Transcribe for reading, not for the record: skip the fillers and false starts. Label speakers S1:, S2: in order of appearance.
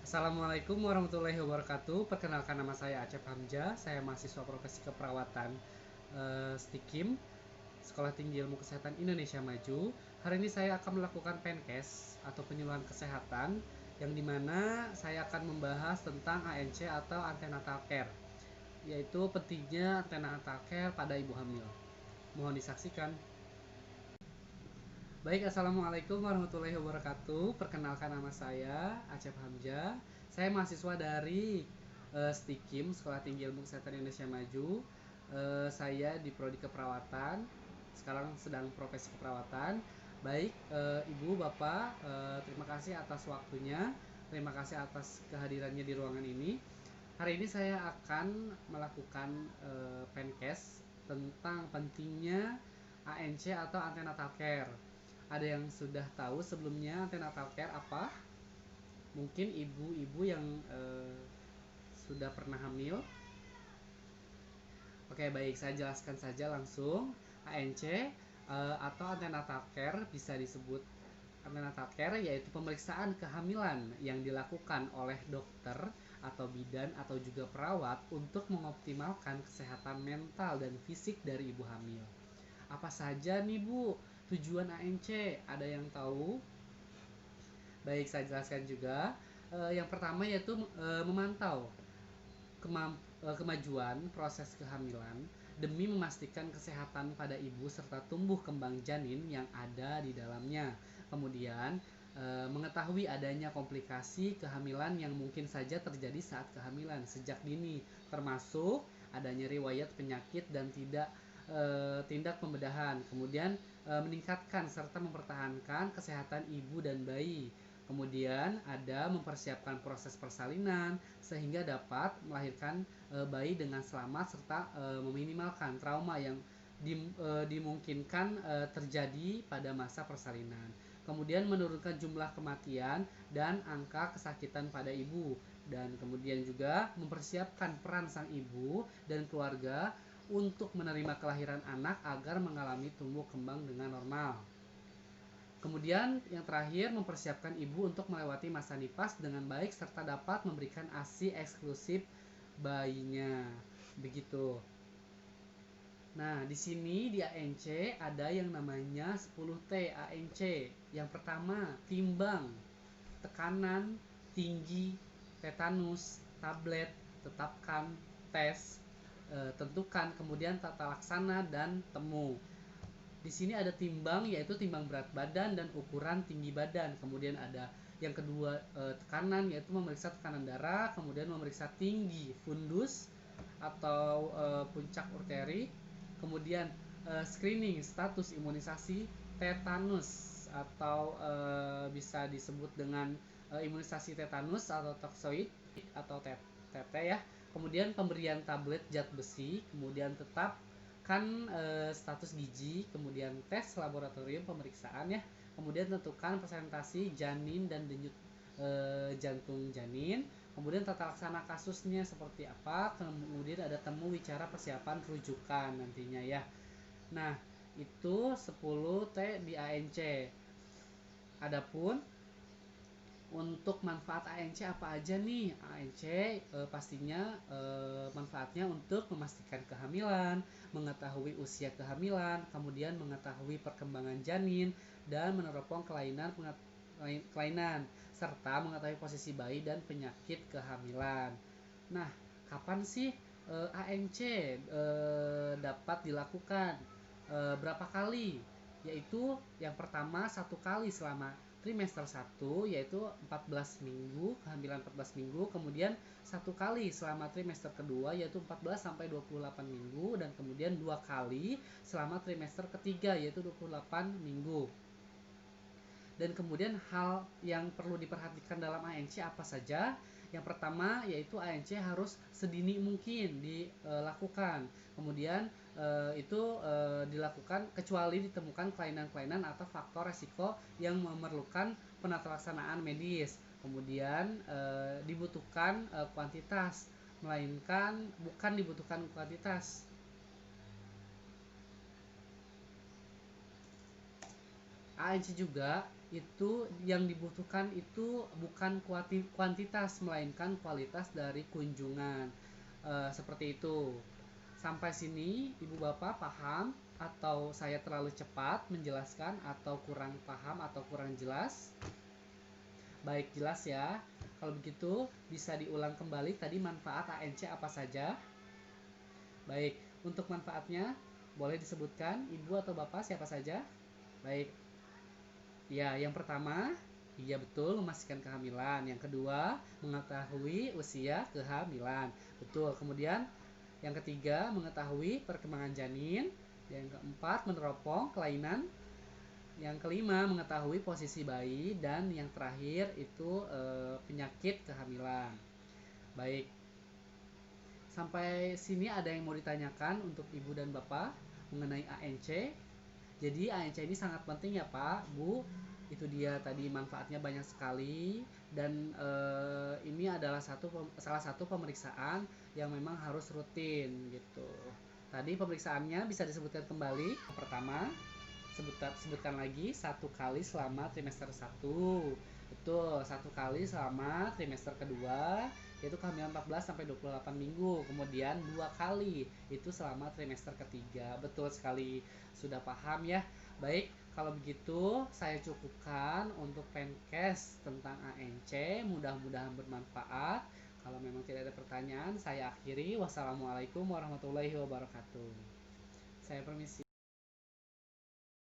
S1: Assalamualaikum warahmatullahi wabarakatuh. Perkenalkan, nama saya Acep Hamzah. Saya mahasiswa profesi keperawatan STIKIM, Sekolah Tinggi Ilmu Kesehatan Indonesia Maju. Hari ini saya akan melakukan penkes atau penyuluhan kesehatan, yang dimana saya akan membahas tentang ANC atau antenatal care, yaitu pentingnya antenatal care pada ibu hamil. Mohon disaksikan. Baik, assalamualaikum warahmatullahi wabarakatuh. Perkenalkan, nama saya Acep Hamzah. Saya mahasiswa dari STIKIM, Sekolah Tinggi Ilmu Kesehatan Indonesia Maju. Saya di prodi keperawatan. Sekarang sedang profesi keperawatan. Baik, Ibu, Bapak, terima kasih atas waktunya. Terima kasih atas kehadirannya di ruangan ini. Hari ini saya akan melakukan penkes tentang pentingnya ANC atau antenatal care. Ada yang sudah tahu sebelumnya antenatal care apa? Mungkin ibu-ibu yang sudah pernah hamil. Oke, baik, saya jelaskan saja langsung. ANC atau antenatal care bisa disebut antenatal care, yaitu pemeriksaan kehamilan yang dilakukan oleh dokter atau bidan atau juga perawat untuk mengoptimalkan kesehatan mental dan fisik dari ibu hamil. Apa saja nih Bu tujuan ANC? Ada yang tahu? Baik, saya jelaskan juga. Yang pertama yaitu memantau kemajuan proses kehamilan demi memastikan kesehatan pada ibu serta tumbuh kembang janin yang ada di dalamnya. Kemudian mengetahui adanya komplikasi kehamilan yang mungkin saja terjadi saat kehamilan sejak dini, termasuk adanya riwayat penyakit dan tindak pembedahan. Kemudian meningkatkan serta mempertahankan kesehatan ibu dan bayi. Kemudian ada mempersiapkan proses persalinan sehingga dapat melahirkan bayi dengan selamat serta meminimalkan trauma yang dimungkinkan terjadi pada masa persalinan. Kemudian menurunkan jumlah kematian dan angka kesakitan pada ibu, dan kemudian juga mempersiapkan peran sang ibu dan keluarga untuk menerima kelahiran anak agar mengalami tumbuh kembang dengan normal. Kemudian yang terakhir, mempersiapkan ibu untuk melewati masa nifas dengan baik serta dapat memberikan ASI eksklusif bayinya. Begitu. Nah, di sini di ANC ada yang namanya 10T ANC. Yang pertama, timbang, tekanan, tinggi, tetanus, tablet, tetapkan, tes, tentukan, kemudian tata laksana dan temu. Di sini ada timbang, yaitu timbang berat badan dan ukuran tinggi badan. Kemudian ada yang kedua, tekanan, yaitu memeriksa tekanan darah. Kemudian memeriksa tinggi fundus atau puncak arteri. Kemudian screening status imunisasi tetanus atau bisa disebut dengan imunisasi tetanus atau toksoid atau TT ya. Kemudian pemberian tablet zat besi. Kemudian tetap kan status gizi, kemudian tes laboratorium pemeriksaan ya, kemudian tentukan presentasi janin dan denyut jantung janin, kemudian tata laksana kasusnya seperti apa, kemudian ada temu bicara persiapan rujukan nantinya ya. Nah, itu 10T di ANC. Adapun untuk manfaat ANC apa aja nih? ANC pastinya manfaatnya untuk memastikan kehamilan, mengetahui usia kehamilan, kemudian mengetahui perkembangan janin dan meneropong kelainan serta mengetahui posisi bayi dan penyakit kehamilan. Nah, kapan sih ANC dapat dilakukan? Berapa kali? Yaitu yang pertama 1 kali selama trimester 1, yaitu 14 minggu, kehamilan 14 minggu, kemudian 1 kali selama trimester kedua yaitu 14 sampai 28 minggu, dan kemudian 2 kali selama trimester ketiga yaitu 28 minggu. Dan kemudian hal yang perlu diperhatikan dalam ANC apa saja? Yang pertama yaitu ANC harus sedini mungkin dilakukan. Kemudian itu dilakukan kecuali ditemukan kelainan-kelainan atau faktor resiko yang memerlukan penatalaksanaan medis. Kemudian dibutuhkan kuantitas, melainkan bukan dibutuhkan kuantitas. ANC juga itu yang dibutuhkan itu bukan kuantitas melainkan kualitas dari kunjungan. Seperti itu. Sampai sini Ibu Bapak paham atau saya terlalu cepat menjelaskan atau kurang paham atau kurang jelas? Baik, jelas ya. Kalau begitu bisa diulang kembali tadi manfaat ANC apa saja? Baik, untuk manfaatnya boleh disebutkan Ibu atau Bapak siapa saja? Baik. Ya, yang pertama, iya betul memastikan kehamilan. Yang kedua, mengetahui usia kehamilan. Betul. Kemudian yang ketiga, mengetahui perkembangan janin. Yang keempat, meneropong kelainan. Yang kelima, mengetahui posisi bayi. Dan yang terakhir itu penyakit kehamilan. Baik. Sampai sini ada yang mau ditanyakan untuk Ibu dan Bapak mengenai ANC. Jadi ANC ini sangat penting ya Pak, Bu. Itu dia tadi manfaatnya banyak sekali dan ini adalah salah satu pemeriksaan yang memang harus rutin gitu. Tadi pemeriksaannya bisa disebutkan kembali. Yang pertama, sebutkan lagi 1 kali selama trimester 1. Betul, 1 kali selama trimester kedua, yaitu kehamilan 14 sampai 28 minggu. Kemudian 2 kali itu selama trimester ketiga. Betul sekali, sudah paham ya. Baik, kalau begitu saya cukupkan untuk penkes tentang ANC. Mudah-mudahan bermanfaat. Kalau memang tidak ada pertanyaan, saya akhiri. Wassalamualaikum warahmatullahi wabarakatuh. Saya permisi.